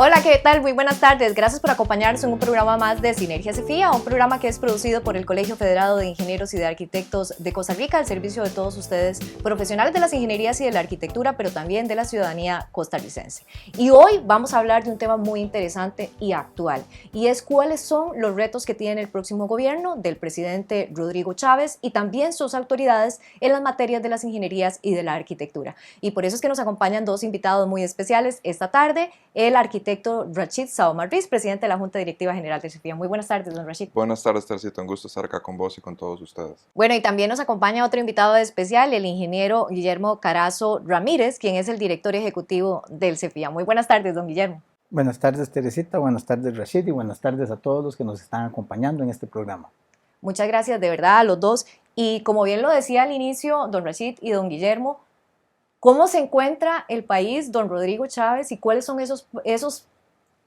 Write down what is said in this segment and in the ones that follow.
Hola, ¿qué tal? Muy buenas tardes. Gracias por acompañarnos en un programa más de Sinergia CEFIA, un programa que es producido por el Colegio Federado de Ingenieros y de Arquitectos de Costa Rica, al servicio de todos ustedes, profesionales de las ingenierías y de la arquitectura, pero también de la ciudadanía costarricense. Y hoy vamos a hablar de un tema muy interesante y actual, y es cuáles son los retos que tiene el próximo gobierno del presidente Rodrigo Chávez y también sus autoridades en las materias de las ingenierías y de la arquitectura. Y por eso es que nos acompañan dos invitados muy especiales esta tarde, el arquitecto Rachid Saomarriz, presidente de la Junta Directiva General de CEFIA. Muy buenas tardes, don Rachid. Buenas tardes, Tercita. Un gusto estar acá con vos y con todos ustedes. Bueno, y también nos acompaña otro invitado especial, el ingeniero Guillermo Carazo Ramírez, quien es el director ejecutivo del CEFIA. Muy buenas tardes, don Guillermo. Buenas tardes, Teresita. Buenas tardes, Rachid. Y buenas tardes a todos los que nos están acompañando en este programa. Muchas gracias de verdad a los dos. Y como bien lo decía al inicio, don Rachid y don Guillermo, ¿cómo se encuentra el país, don Rodrigo Chávez, y cuáles son esos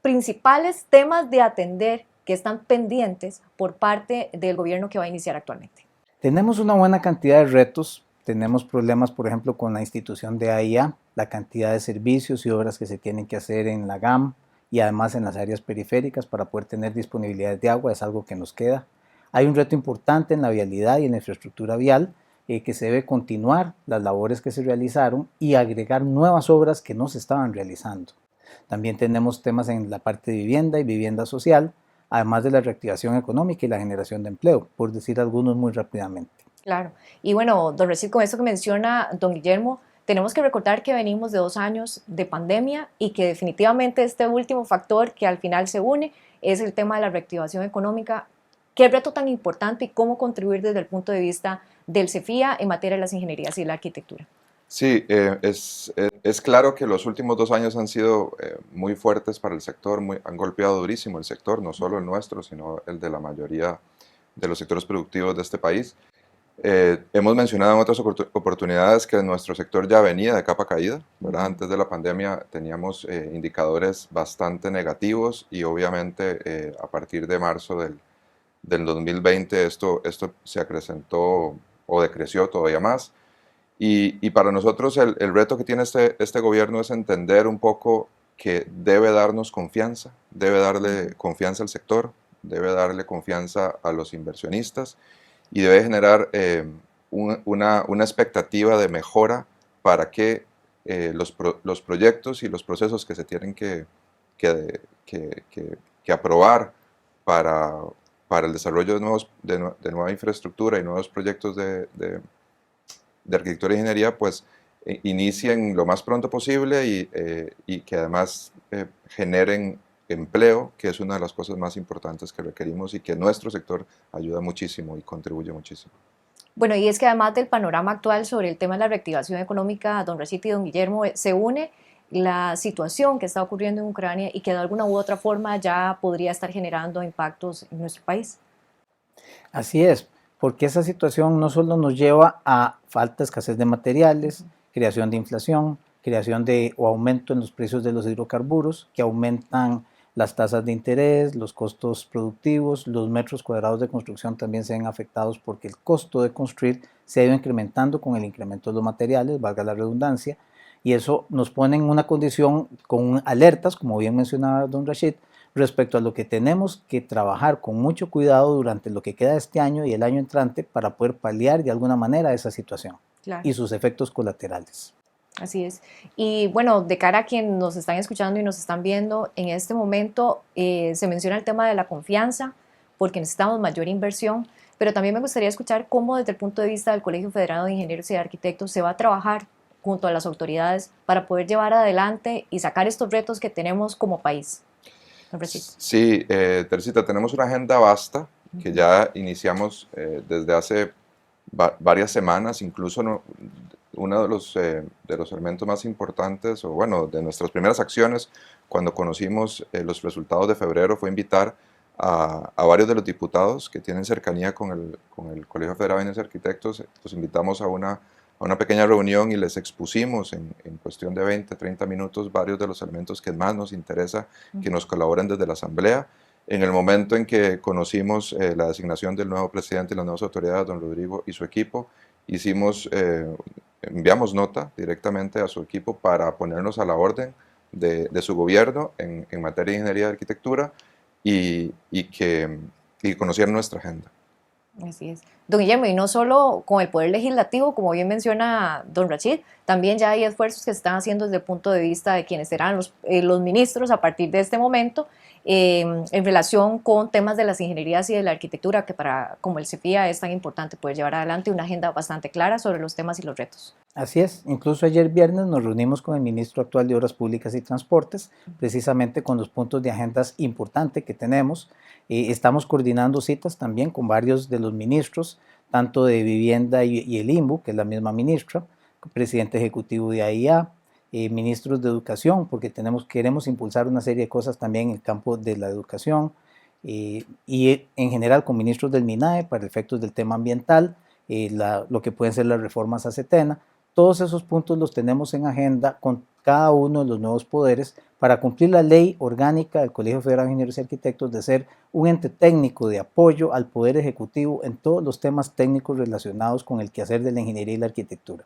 principales temas de atender que están pendientes por parte del gobierno que va a iniciar actualmente? Tenemos una buena cantidad de retos. Tenemos problemas, por ejemplo, con la institución de AIA, la cantidad de servicios y obras que se tienen que hacer en la GAM y además en las áreas periféricas para poder tener disponibilidad de agua, es algo que nos queda. Hay un reto importante en la vialidad y en la infraestructura vial, que se debe continuar las labores que se realizaron y agregar nuevas obras que no se estaban realizando. También tenemos temas en la parte de vivienda y vivienda social, además de la reactivación económica y la generación de empleo, por decir algunos muy rápidamente. Claro. Y bueno, don Rachid, con esto que menciona don Guillermo, tenemos que recordar que venimos de 2 años de pandemia y que definitivamente este último factor que al final se une es el tema de la reactivación económica. ¿Qué reto tan importante y cómo contribuir desde el punto de vista del CEFIA en materia de las ingenierías y la arquitectura? Sí, es claro que los últimos 2 años han sido muy fuertes para el sector, han golpeado durísimo el sector, no solo el nuestro, sino el de la mayoría de los sectores productivos de este país. Hemos mencionado en otras oportunidades que nuestro sector ya venía de capa caída, ¿verdad? Antes de la pandemia teníamos indicadores bastante negativos y obviamente a partir de marzo del 2020 esto se acrecentó o decreció todavía más. Y para nosotros el reto que tiene este gobierno es entender un poco que debe darnos confianza, debe darle confianza al sector, debe darle confianza a los inversionistas y debe generar una expectativa de mejora para que los proyectos y los procesos que se tienen que aprobar para el desarrollo de nueva infraestructura y nuevos proyectos de arquitectura e ingeniería, pues inicien lo más pronto posible y que además generen empleo, que es una de las cosas más importantes que requerimos y que nuestro sector ayuda muchísimo y contribuye muchísimo. Bueno, y es que además del panorama actual sobre el tema de la reactivación económica, don Rachid y don Guillermo, se une la situación que está ocurriendo en Ucrania y que de alguna u otra forma ya podría estar generando impactos en nuestro país. Así es, porque esa situación no solo nos lleva a falta, escasez de materiales, creación de inflación, creación de o aumento en los precios de los hidrocarburos, que aumentan las tasas de interés, los costos productivos, los metros cuadrados de construcción también se ven afectados porque el costo de construir se ha ido incrementando con el incremento de los materiales, valga la redundancia, y eso nos pone en una condición con alertas, como bien mencionaba don Rachid, respecto a lo que tenemos que trabajar con mucho cuidado durante lo que queda de este año y el año entrante para poder paliar de alguna manera esa situación y sus efectos colaterales. Así es. Y bueno, de cara a quienes nos están escuchando y nos están viendo, en este momento se menciona el tema de la confianza, porque necesitamos mayor inversión, pero también me gustaría escuchar cómo desde el punto de vista del Colegio Federado de Ingenieros y de Arquitectos se va a trabajar junto a las autoridades para poder llevar adelante y sacar estos retos que tenemos como país. Sí, Tercita, tenemos una agenda vasta que ya iniciamos desde hace varias semanas, incluso uno de los elementos más importantes, o bueno, de nuestras primeras acciones cuando conocimos los resultados de febrero fue invitar a varios de los diputados que tienen cercanía con el Colegio Federado de Ingenieros y Arquitectos. Los invitamos a una pequeña reunión y les expusimos en cuestión de 20, 30 minutos varios de los elementos que más nos interesa que nos colaboren desde la Asamblea. En el momento en que conocimos la designación del nuevo presidente y las nuevas autoridades, don Rodrigo y su equipo, enviamos nota directamente a su equipo para ponernos a la orden de su gobierno en materia de ingeniería y arquitectura y que conocieran nuestra agenda. Así es. Don Guillermo, y no solo con el Poder Legislativo, como bien menciona don Rachid, también ya hay esfuerzos que se están haciendo desde el punto de vista de quienes serán los ministros a partir de este momento en relación con temas de las ingenierías y de la arquitectura, que para como el CEFIA es tan importante poder llevar adelante una agenda bastante clara sobre los temas y los retos. Así es, incluso ayer viernes nos reunimos con el ministro actual de Obras Públicas y Transportes, precisamente con los puntos de agendas importantes que tenemos. Estamos coordinando citas también con varios de los ministros, tanto de Vivienda y el INBU, que es la misma ministra, presidente ejecutivo de AIA, ministros de Educación, porque queremos impulsar una serie de cosas también en el campo de la educación, y en general con ministros del MINAE para efectos del tema ambiental, lo que pueden ser las reformas a CETENA. Todos esos puntos los tenemos en agenda con cada uno de los nuevos poderes para cumplir la ley orgánica del Colegio Federal de Ingenieros y Arquitectos de ser un ente técnico de apoyo al Poder Ejecutivo en todos los temas técnicos relacionados con el quehacer de la ingeniería y la arquitectura.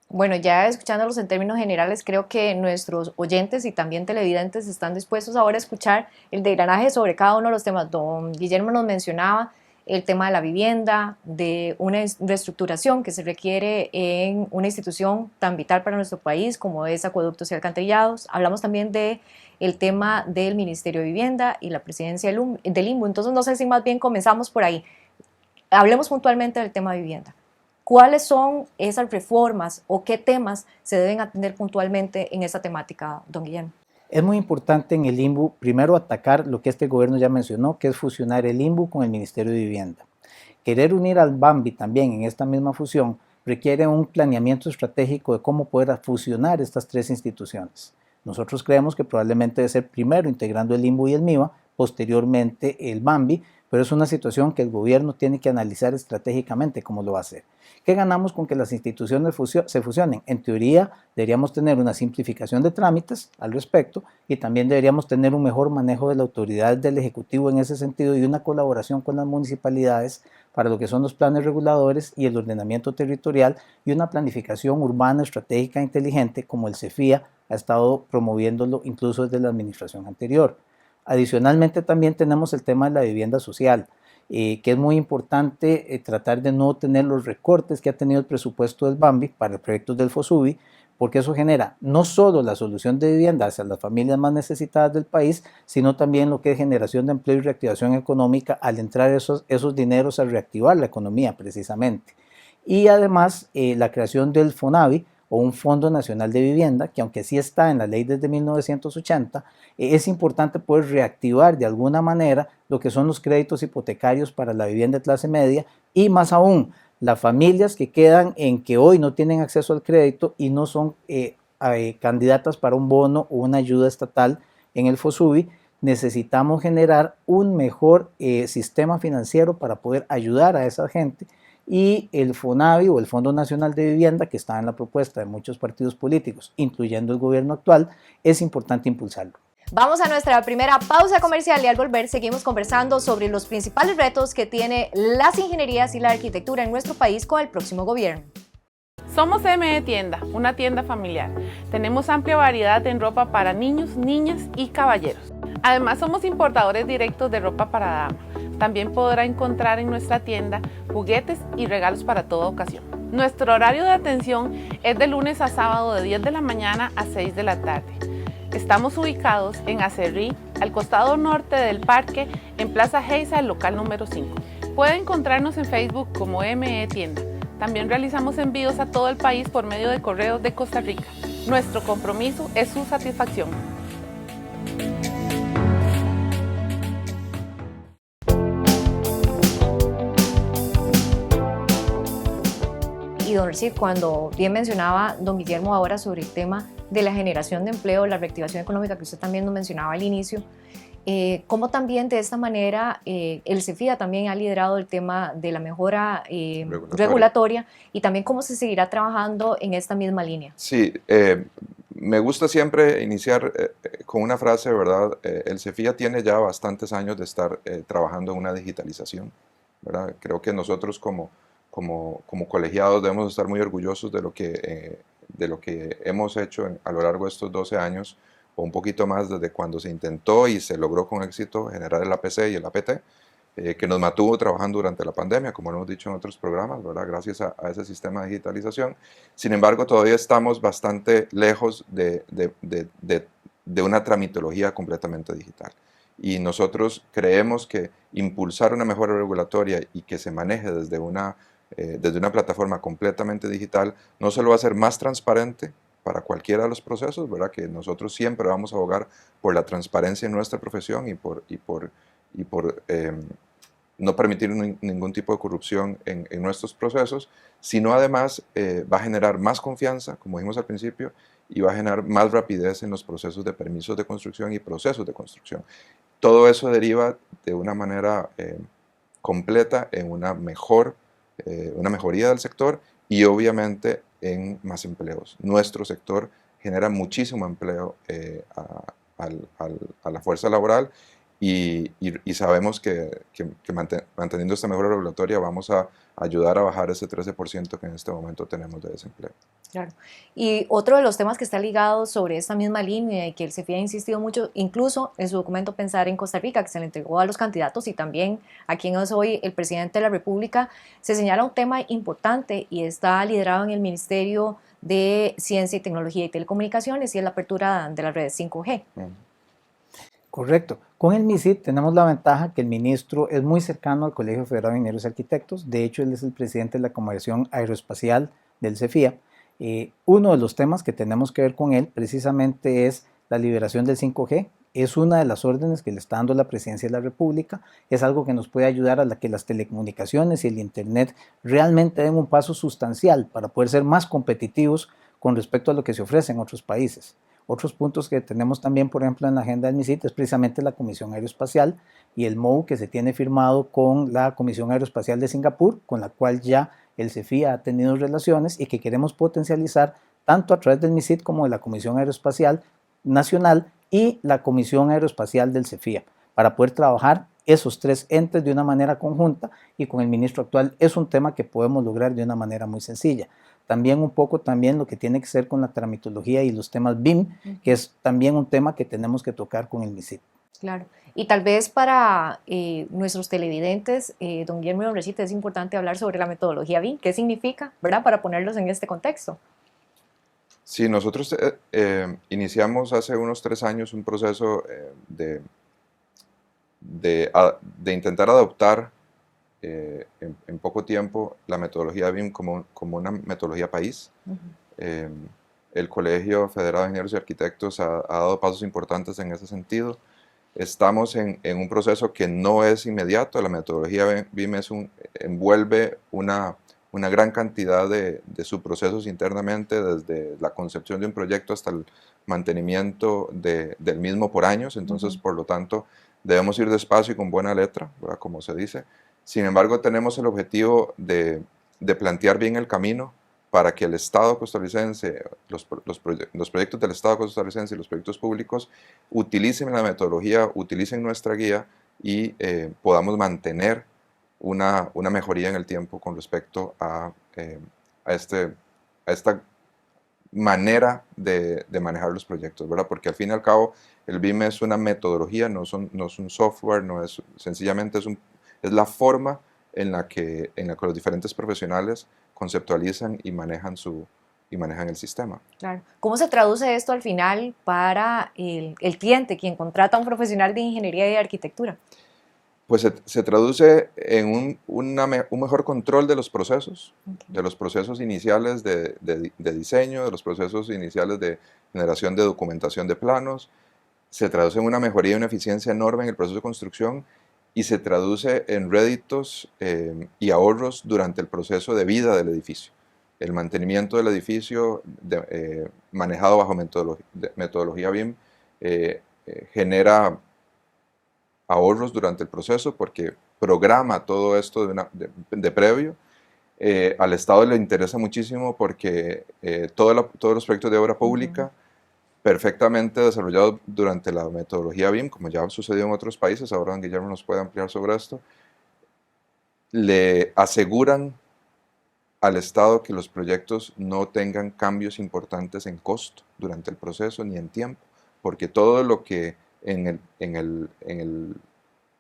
Bueno, ya escuchándolos en términos generales, creo que nuestros oyentes y también televidentes están dispuestos ahora a escuchar el degranaje sobre cada uno de los temas. Don Guillermo nos mencionaba el tema de la vivienda, de una reestructuración que se requiere en una institución tan vital para nuestro país como es Acueductos y Alcantarillados. Hablamos también del tema del Ministerio de Vivienda y la presidencia del INBU. Entonces, no sé si más bien comenzamos por ahí. Hablemos puntualmente del tema de vivienda. ¿Cuáles son esas reformas o qué temas se deben atender puntualmente en esta temática, don Guillermo? Es muy importante en el INBU primero atacar lo que este gobierno ya mencionó, que es fusionar el INBU con el Ministerio de Vivienda. Querer unir al BAMBI también en esta misma fusión requiere un planeamiento estratégico de cómo poder fusionar estas tres instituciones. Nosotros creemos que probablemente debe ser primero integrando el INBU y el MIBA, posteriormente el BAMBI, pero es una situación que el gobierno tiene que analizar estratégicamente cómo lo va a hacer. ¿Qué ganamos con que las instituciones se fusionen? En teoría, deberíamos tener una simplificación de trámites al respecto y también deberíamos tener un mejor manejo de la autoridad del Ejecutivo en ese sentido y una colaboración con las municipalidades para lo que son los planes reguladores y el ordenamiento territorial y una planificación urbana estratégica inteligente como el CEFIA ha estado promoviéndolo incluso desde la administración anterior. Adicionalmente también tenemos el tema de la vivienda social, que es muy importante tratar de no tener los recortes que ha tenido el presupuesto del BAMBI para los proyectos del FOSUBI, porque eso genera no solo la solución de vivienda hacia las familias más necesitadas del país, sino también lo que es generación de empleo y reactivación económica al entrar esos dineros a reactivar la economía precisamente. Y además la creación del FONAVI, o un Fondo Nacional de Vivienda, que aunque sí está en la ley desde 1980, es importante poder reactivar de alguna manera lo que son los créditos hipotecarios para la vivienda de clase media y más aún, las familias que quedan en que hoy no tienen acceso al crédito y no son candidatas para un bono o una ayuda estatal en el FOSUBI, necesitamos generar un mejor sistema financiero para poder ayudar a esa gente. Y el FONAVI o el Fondo Nacional de Vivienda, que está en la propuesta de muchos partidos políticos, incluyendo el gobierno actual, es importante impulsarlo. Vamos a nuestra primera pausa comercial y al volver seguimos conversando sobre los principales retos que tiene las ingenierías y la arquitectura en nuestro país con el próximo gobierno. Somos ME Tienda, una tienda familiar. Tenemos amplia variedad en ropa para niños, niñas y caballeros. Además, somos importadores directos de ropa para dama. También podrá encontrar en nuestra tienda juguetes y regalos para toda ocasión. Nuestro horario de atención es de lunes a sábado de 10 de la mañana a 6 de la tarde. Estamos ubicados en Acerrí, al costado norte del parque, en Plaza Geisa, el local número 5. Puede encontrarnos en Facebook como ME Tienda. También realizamos envíos a todo el país por medio de correos de Costa Rica. Nuestro compromiso es su satisfacción. Y don Rachid, cuando bien mencionaba don Guillermo ahora sobre el tema de la generación de empleo, la reactivación económica que usted también nos mencionaba al inicio, cómo también de esta manera el CEFIA también ha liderado el tema de la mejora regulatoria y también cómo se seguirá trabajando en esta misma línea. Sí, me gusta siempre iniciar con una frase, ¿verdad? El CEFIA tiene ya bastantes años de estar trabajando en una digitalización, ¿verdad? Creo que nosotros como colegiados debemos estar muy orgullosos de lo que hemos hecho a lo largo de estos 12 años o un poquito más desde cuando se intentó y se logró con éxito generar el APC y el APT, que nos mantuvo trabajando durante la pandemia, como lo hemos dicho en otros programas, ¿verdad? Gracias a ese sistema de digitalización. Sin embargo, todavía estamos bastante lejos de una tramitología completamente digital. Y nosotros creemos que impulsar una mejora regulatoria y que se maneje desde una plataforma completamente digital no solo va a ser más transparente para cualquiera de los procesos, ¿verdad? Que nosotros siempre vamos a abogar por la transparencia en nuestra profesión y por no permitir ningún tipo de corrupción en nuestros procesos, sino además va a generar más confianza, como dijimos al principio, y va a generar más rapidez en los procesos de permisos de construcción y procesos de construcción. Todo eso deriva de una manera completa en una mejoría del sector y obviamente en más empleos. Nuestro sector genera muchísimo empleo a la fuerza laboral y sabemos que manteniendo esta mejora regulatoria vamos a ayudar a bajar ese 13% que en este momento tenemos de desempleo. Claro. Y otro de los temas que está ligado sobre esta misma línea y que el CEFIA ha insistido mucho, incluso en su documento Pensar en Costa Rica, que se le entregó a los candidatos y también a quien es hoy el presidente de la República, se señala un tema importante y está liderado en el Ministerio de Ciencia y Tecnología y Telecomunicaciones y es la apertura de las redes 5G. Correcto. Con el MISIT tenemos la ventaja que el ministro es muy cercano al Colegio Federado de Ingenieros y Arquitectos. De hecho, él es el presidente de la Comisión Aeroespacial del CEFIA. Uno de los temas que tenemos que ver con él precisamente es la liberación del 5G. Es una de las órdenes que le está dando la Presidencia de la República. Es algo que nos puede ayudar a que las telecomunicaciones y el Internet realmente den un paso sustancial para poder ser más competitivos con respecto a lo que se ofrece en otros países. Otros puntos que tenemos también, por ejemplo, en la agenda del MISIT es precisamente la Comisión Aeroespacial y el MOU que se tiene firmado con la Comisión Aeroespacial de Singapur, con la cual ya el CEFIA ha tenido relaciones y que queremos potencializar tanto a través del MISIT como de la Comisión Aeroespacial Nacional y la Comisión Aeroespacial del CEFIA, para poder trabajar esos tres entes de una manera conjunta y con el ministro actual es un tema que podemos lograr de una manera muy sencilla. También un poco también lo que tiene que ser con la tramitología y los temas BIM, que es también un tema que tenemos que tocar con el MISIT. Claro, y tal vez para nuestros televidentes, don Guillermo y don Rechita, es importante hablar sobre la metodología BIM, qué significa, ¿verdad? Para ponerlos en este contexto. Sí, nosotros iniciamos hace unos 3 años un proceso de intentar adoptar en poco tiempo la metodología BIM como una metodología país. El Colegio Federado de Ingenieros y Arquitectos ha dado pasos importantes en ese sentido. Estamos en un proceso que no es inmediato. La metodología BIM envuelve una gran cantidad de subprocesos internamente, desde la concepción de un proyecto hasta el mantenimiento del mismo por años. Entonces, por lo tanto, debemos ir despacio y con buena letra, ¿verdad? Como se dice. Sin embargo, tenemos el objetivo de plantear bien el camino para que el Estado costarricense, los proyectos del Estado costarricense y los proyectos públicos utilicen la metodología, utilicen nuestra guía y podamos mantener una mejoría en el tiempo con respecto a esta manera de manejar los proyectos, ¿verdad? Porque al fin y al cabo el BIM es una metodología, no es un software, sencillamente es la forma en la que los diferentes profesionales conceptualizan y manejan el sistema. Claro. ¿Cómo se traduce esto al final para el cliente, quien contrata a un profesional de ingeniería y de arquitectura? Pues se traduce en un mejor control de los procesos, de los procesos iniciales de diseño, de los procesos iniciales de generación de documentación de planos. Se traduce en una mejoría y una eficiencia enorme en el proceso de construcción y se traduce en réditos y ahorros durante el proceso de vida del edificio. El mantenimiento del edificio manejado bajo metodología BIM genera ahorros durante el proceso porque programa todo esto de previo. Al Estado le interesa muchísimo porque todos los proyectos de obra pública perfectamente desarrollados durante la metodología BIM, como ya ha sucedido en otros países, ahora don Guillermo nos puede ampliar sobre esto, le aseguran al Estado que los proyectos no tengan cambios importantes en costo durante el proceso ni en tiempo, porque todo lo que en el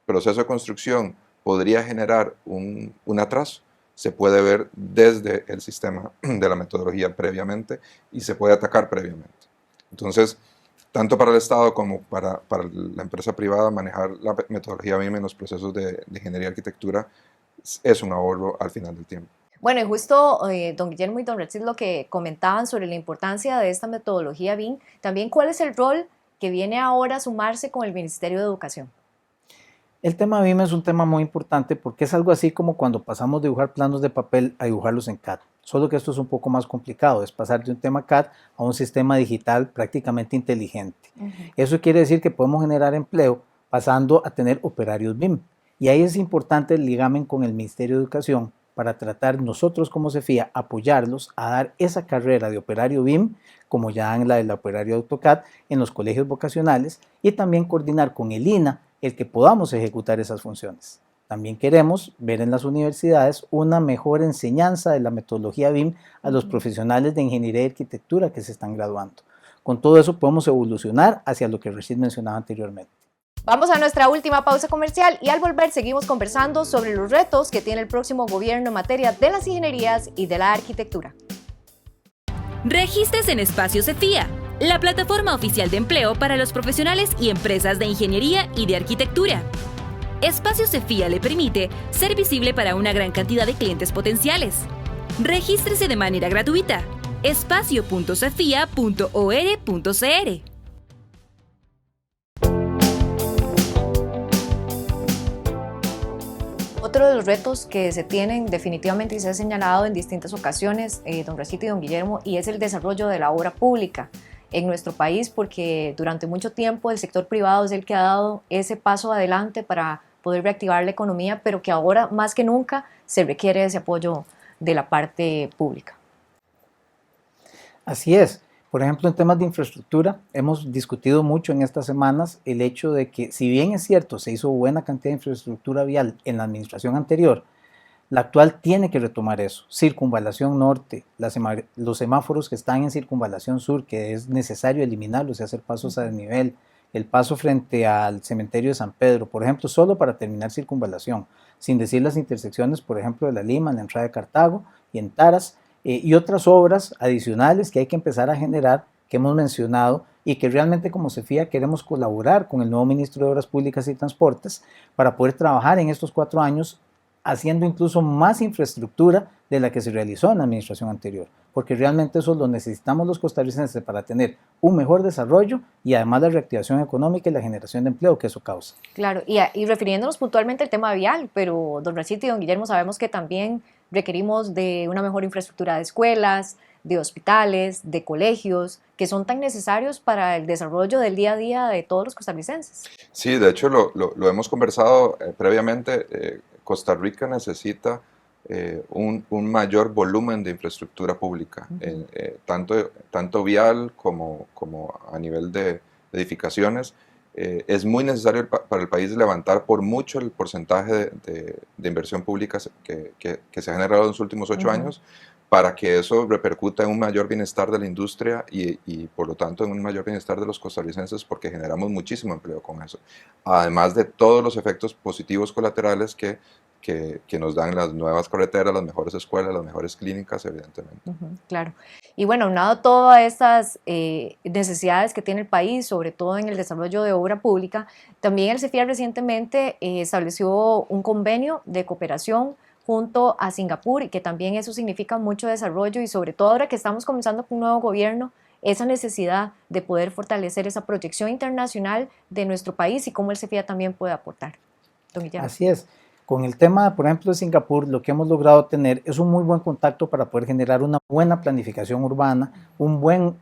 proceso de construcción podría generar un atraso, se puede ver desde el sistema de la metodología previamente y se puede atacar previamente. Entonces, tanto para el Estado como para la empresa privada, manejar la metodología BIM en los procesos de ingeniería y arquitectura es un ahorro al final del tiempo. Bueno, y justo don Guillermo y don Rexid lo que comentaban sobre la importancia de esta metodología BIM, también cuál es el rol que viene ahora a sumarse con el Ministerio de Educación. El tema BIM es un tema muy importante porque es algo así como cuando pasamos de dibujar planos de papel a dibujarlos en CAD. Solo que esto es un poco más complicado, es pasar de un tema CAD a un sistema digital prácticamente inteligente. Eso quiere decir que podemos generar empleo pasando a tener operarios BIM. Y ahí es importante el ligamen con el Ministerio de Educación para tratar nosotros como CEFIA apoyarlos a dar esa carrera de operario BIM, como ya dan la del operario AutoCAD en los colegios vocacionales, y también coordinar con el INAH el que podamos ejecutar esas funciones. También queremos ver en las universidades una mejor enseñanza de la metodología BIM a los profesionales de ingeniería y arquitectura que se están graduando. Con todo eso podemos evolucionar hacia lo que Rexid mencionaba anteriormente. Vamos a nuestra última pausa comercial y al volver seguimos conversando sobre los retos que tiene el próximo gobierno en materia de las ingenierías y de la arquitectura. Regístrese en Espacio CEFIA, la plataforma oficial de empleo para los profesionales y empresas de ingeniería y de arquitectura. Espacio CEFIA le permite ser visible para una gran cantidad de clientes potenciales. Regístrese de manera gratuita. espacio.cefia.or.cr. Otro de los retos que se tienen definitivamente y se ha señalado en distintas ocasiones, don Rexid y don Guillermo, y es el desarrollo de la obra pública en nuestro país, porque durante mucho tiempo el sector privado es el que ha dado ese paso adelante para poder reactivar la economía, pero que ahora más que nunca se requiere ese apoyo de la parte pública. Así es. Por ejemplo, en temas de infraestructura, hemos discutido mucho en estas semanas el hecho de que, si bien es cierto, se hizo buena cantidad de infraestructura vial en la administración anterior, la actual tiene que retomar eso. Circunvalación norte, los semáforos que están en circunvalación sur, que es necesario eliminarlos y hacer pasos a desnivel, el paso frente al cementerio de San Pedro, por ejemplo, solo para terminar circunvalación, sin decir las intersecciones, por ejemplo, de La Lima, en la entrada de Cartago y en Taras, y otras obras adicionales que hay que empezar a generar, que hemos mencionado, y que realmente como CEFIA queremos colaborar con el nuevo Ministro de Obras Públicas y Transportes para poder trabajar en estos 4 años haciendo incluso más infraestructura de la que se realizó en la administración anterior, porque realmente eso lo necesitamos los costarricenses para tener un mejor desarrollo y además la reactivación económica y la generación de empleo que eso causa. Claro, y refiriéndonos puntualmente al tema vial, pero don Rexid y don Guillermo sabemos que también requerimos de una mejor infraestructura de escuelas, de hospitales, de colegios, que son tan necesarios para el desarrollo del día a día de todos los costarricenses. Sí, de hecho lo hemos conversado previamente. Costa Rica necesita un mayor volumen de infraestructura pública, tanto vial como a nivel de edificaciones. Es muy necesario para el país levantar por mucho el porcentaje de inversión pública que se ha generado en los últimos 8 años, para que eso repercuta en un mayor bienestar de la industria y por lo tanto en un mayor bienestar de los costarricenses, porque generamos muchísimo empleo con eso, además de todos los efectos positivos colaterales que nos dan las nuevas carreteras, las mejores escuelas, las mejores clínicas, evidentemente. Claro. Y bueno, aunado a todas estas necesidades que tiene el país, sobre todo en el desarrollo de obra pública, también el CEFIA recientemente estableció un convenio de cooperación junto a Singapur, y que también eso significa mucho desarrollo, y sobre todo ahora que estamos comenzando con un nuevo gobierno, esa necesidad de poder fortalecer esa proyección internacional de nuestro país y cómo el CEFIA también puede aportar. Don Guillermo. Así es. Con el tema, por ejemplo, de Singapur, lo que hemos logrado tener es un muy buen contacto para poder generar una buena planificación urbana, un buen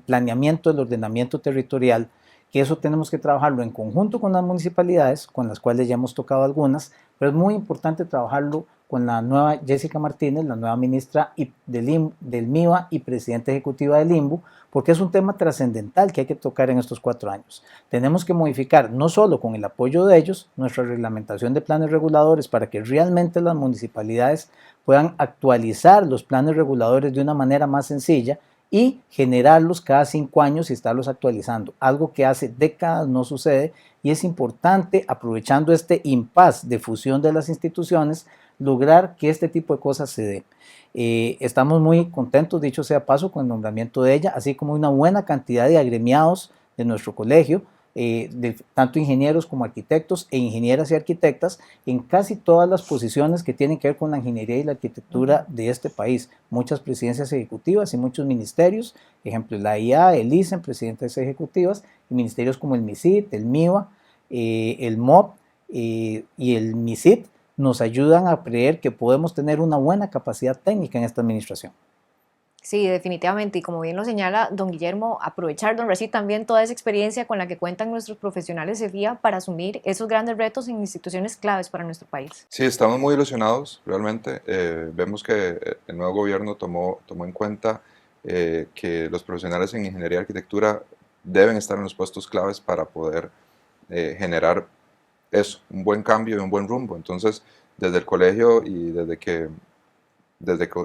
planeamiento del ordenamiento territorial, que eso tenemos que trabajarlo en conjunto con las municipalidades, con las cuales ya hemos tocado algunas, pero es muy importante trabajarlo con la nueva Jessica Martínez, la nueva ministra del MIBA y presidenta ejecutiva del INBU, porque es un tema trascendental que hay que tocar en estos 4 años. Tenemos que modificar, no solo con el apoyo de ellos, nuestra reglamentación de planes reguladores para que realmente las municipalidades puedan actualizar los planes reguladores de una manera más sencilla y generarlos cada 5 años y estarlos actualizando, algo que hace décadas no sucede, y es importante, aprovechando este impasse de fusión de las instituciones, lograr que este tipo de cosas se den. Estamos muy contentos, dicho sea paso, con el nombramiento de ella, así como una buena cantidad de agremiados de nuestro colegio, tanto ingenieros como arquitectos e ingenieras y arquitectas, en casi todas las posiciones que tienen que ver con la ingeniería y la arquitectura de este país. Muchas presidencias ejecutivas y muchos ministerios, ejemplo la IA, el ICEN, presidentes ejecutivas, y ministerios como el MISIT, el MIBA, el MOP y el MISIT, nos ayudan a creer que podemos tener una buena capacidad técnica en esta administración. Sí, definitivamente, y como bien lo señala don Guillermo, aprovechar, don Rashid, también toda esa experiencia con la que cuentan nuestros profesionales de CEFIA para asumir esos grandes retos en instituciones claves para nuestro país. Sí, estamos muy ilusionados, realmente. Vemos que el nuevo gobierno tomó en cuenta que los profesionales en ingeniería y arquitectura deben estar en los puestos claves para poder generar eso, un buen cambio y un buen rumbo. Entonces, desde el colegio y desde que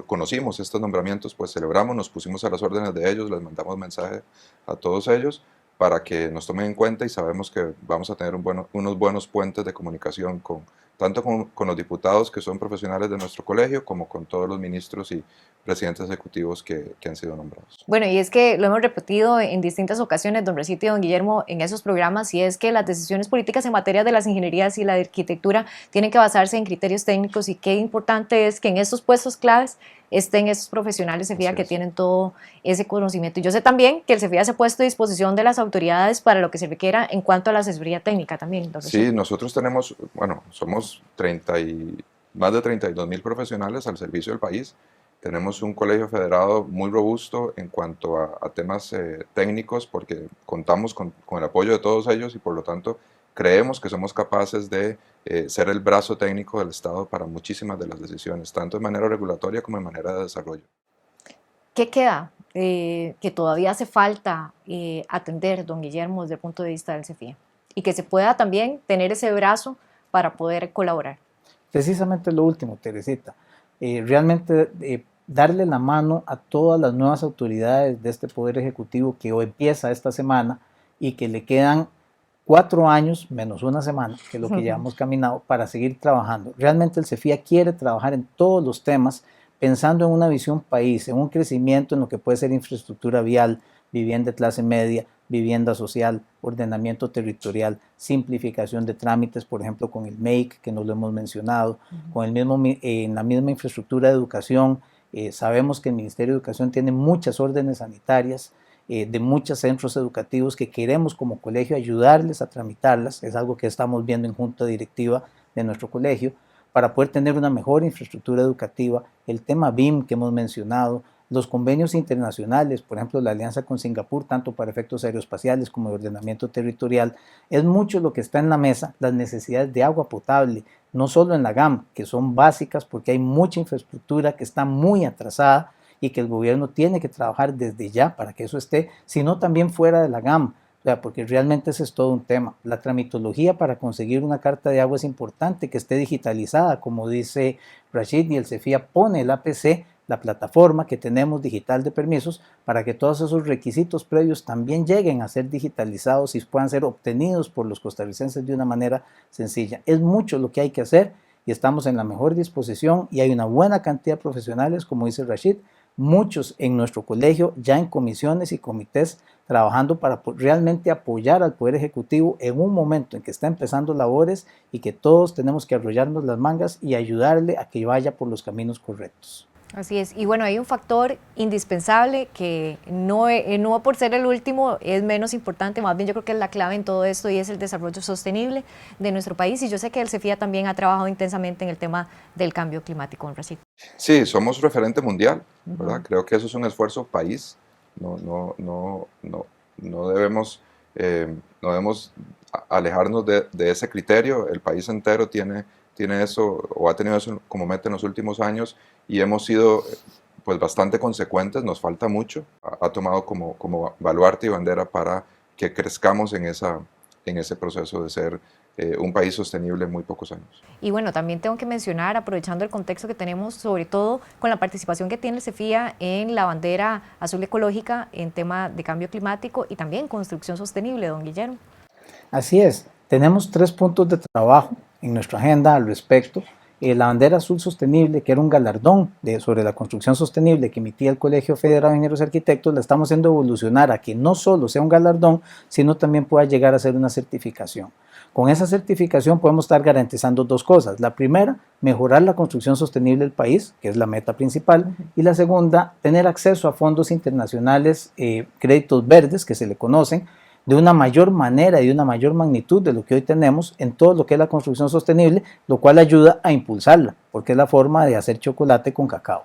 conocimos estos nombramientos, pues celebramos, nos pusimos a las órdenes de ellos, les mandamos mensaje a todos ellos para que nos tomen en cuenta, y sabemos que vamos a tener unos buenos puentes de comunicación tanto con los diputados que son profesionales de nuestro colegio, como con todos los ministros y presidentes ejecutivos que han sido nombrados. Bueno, y es que lo hemos repetido en distintas ocasiones, don Rashid y don Guillermo, en esos programas, y es que las decisiones políticas en materia de las ingenierías y la arquitectura tienen que basarse en criterios técnicos, y qué importante es que en estos puestos claves estén esos profesionales CEFIA que tienen todo ese conocimiento. Y yo sé también que el CEFIA se ha puesto a disposición de las autoridades para lo que se requiera en cuanto a la asesoría técnica también. Sí, nosotros tenemos, somos más de 32,000 profesionales al servicio del país. Tenemos un colegio federado muy robusto en cuanto a temas técnicos, porque contamos con el apoyo de todos ellos, y por lo tanto creemos que somos capaces de ser el brazo técnico del Estado para muchísimas de las decisiones, tanto de manera regulatoria como de manera de desarrollo. ¿Qué queda que todavía hace falta atender, don Guillermo, desde el punto de vista del CEFIA? Y que se pueda también tener ese brazo para poder colaborar. Precisamente lo último, Teresita. Realmente darle la mano a todas las nuevas autoridades de este Poder Ejecutivo que hoy empieza esta semana y que le quedan 4 años menos una semana, que es lo que llevamos caminado, para seguir trabajando. Realmente el CEFIA quiere trabajar en todos los temas, pensando en una visión país, en un crecimiento en lo que puede ser infraestructura vial, vivienda de clase media, vivienda social, ordenamiento territorial, simplificación de trámites, por ejemplo con el MEIC, que no lo hemos mencionado, con en la misma infraestructura de educación. Sabemos que el Ministerio de Educación tiene muchas órdenes sanitarias de muchos centros educativos que queremos como colegio ayudarles a tramitarlas. Es algo que estamos viendo en junta directiva de nuestro colegio, para poder tener una mejor infraestructura educativa. El tema BIM que hemos mencionado, los convenios internacionales, por ejemplo la alianza con Singapur, tanto para efectos aeroespaciales como de ordenamiento territorial, es mucho lo que está en la mesa. Las necesidades de agua potable, no solo en la GAM, que son básicas porque hay mucha infraestructura que está muy atrasada y que el gobierno tiene que trabajar desde ya para que eso esté, sino también fuera de la GAM, porque realmente ese es todo un tema. La tramitología para conseguir una carta de agua es importante que esté digitalizada, como dice Rashid, y el CEFIA pone el APC, la plataforma que tenemos digital de permisos, para que todos esos requisitos previos también lleguen a ser digitalizados y puedan ser obtenidos por los costarricenses de una manera sencilla. Es mucho lo que hay que hacer y estamos en la mejor disposición, y hay una buena cantidad de profesionales, como dice Rashid, muchos en nuestro colegio ya en comisiones y comités trabajando para realmente apoyar al Poder Ejecutivo en un momento en que está empezando labores y que todos tenemos que arrollarnos las mangas y ayudarle a que vaya por los caminos correctos. Así es, y bueno, hay un factor indispensable que no por ser el último es menos importante, más bien yo creo que es la clave en todo esto, y es el desarrollo sostenible de nuestro país, y yo sé que el CEFIA también ha trabajado intensamente en el tema del cambio climático, en Rashid. Sí, somos referente mundial, ¿verdad? Creo que eso es un esfuerzo país, no debemos alejarnos de ese criterio. El país entero tiene eso, o ha tenido eso como meta en los últimos años, y hemos sido pues bastante consecuentes. Nos falta mucho. Ha tomado como baluarte y bandera para que crezcamos en esa en ese proceso de ser un país sostenible en muy pocos años. Y bueno, también tengo que mencionar, aprovechando el contexto que tenemos, sobre todo con la participación que tiene el CEFIA en la bandera azul ecológica en tema de cambio climático y también construcción sostenible, don Guillermo. Así es, tenemos 3 puntos de trabajo en nuestra agenda al respecto. La bandera azul sostenible, que era un galardón sobre la construcción sostenible que emitía el Colegio Federado de Ingenieros y Arquitectos, la estamos haciendo evolucionar a que no solo sea un galardón, sino también pueda llegar a ser una certificación. Con esa certificación podemos estar garantizando 2 cosas. La primera, mejorar la construcción sostenible del país, que es la meta principal, y la segunda, tener acceso a fondos internacionales, créditos verdes, que se le conocen, de una mayor manera y de una mayor magnitud de lo que hoy tenemos en todo lo que es la construcción sostenible, lo cual ayuda a impulsarla, porque es la forma de hacer chocolate con cacao.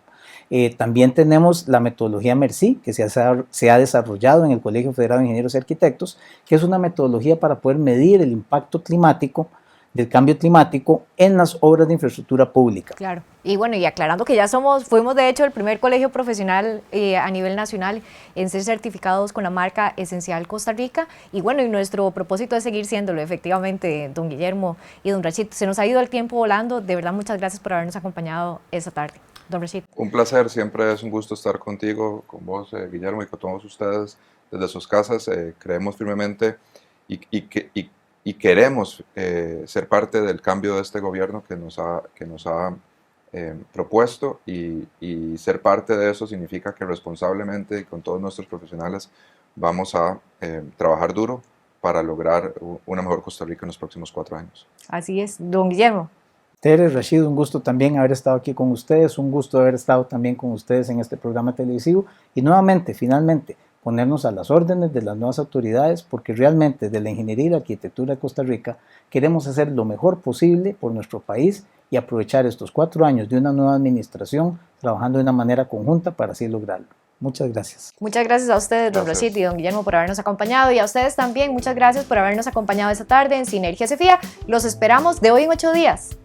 También tenemos la metodología MERSI, que se ha desarrollado en el Colegio Federado de Ingenieros y Arquitectos, que es una metodología para poder medir el impacto climático del cambio climático en las obras de infraestructura pública. Claro, y bueno, y aclarando que ya fuimos de hecho el primer colegio profesional a nivel nacional en ser certificados con la marca Esencial Costa Rica, y bueno, y nuestro propósito es seguir siéndolo, efectivamente, don Guillermo y don Rachid. Se nos ha ido el tiempo volando, de verdad muchas gracias por habernos acompañado esta tarde. Don Rachid. Un placer, siempre es un gusto estar contigo, con vos, Guillermo, y con todos ustedes desde sus casas. Creemos firmemente y queremos ser parte del cambio de este gobierno que nos ha propuesto, y ser parte de eso significa que responsablemente y con todos nuestros profesionales vamos a trabajar duro para lograr una mejor Costa Rica en los próximos 4 años. Así es, don Guillermo. Tere, Rachid, un gusto también haber estado aquí con ustedes, un gusto haber estado también con ustedes en este programa televisivo y nuevamente, finalmente, ponernos a las órdenes de las nuevas autoridades, porque realmente desde la ingeniería y la arquitectura de Costa Rica queremos hacer lo mejor posible por nuestro país y aprovechar estos 4 años de una nueva administración trabajando de una manera conjunta para así lograrlo. Muchas gracias. Muchas gracias a ustedes, don Rachid y don Guillermo, por habernos acompañado, y a ustedes también muchas gracias por habernos acompañado esta tarde en Sinergia CEFIA. Los esperamos de hoy en 8 días.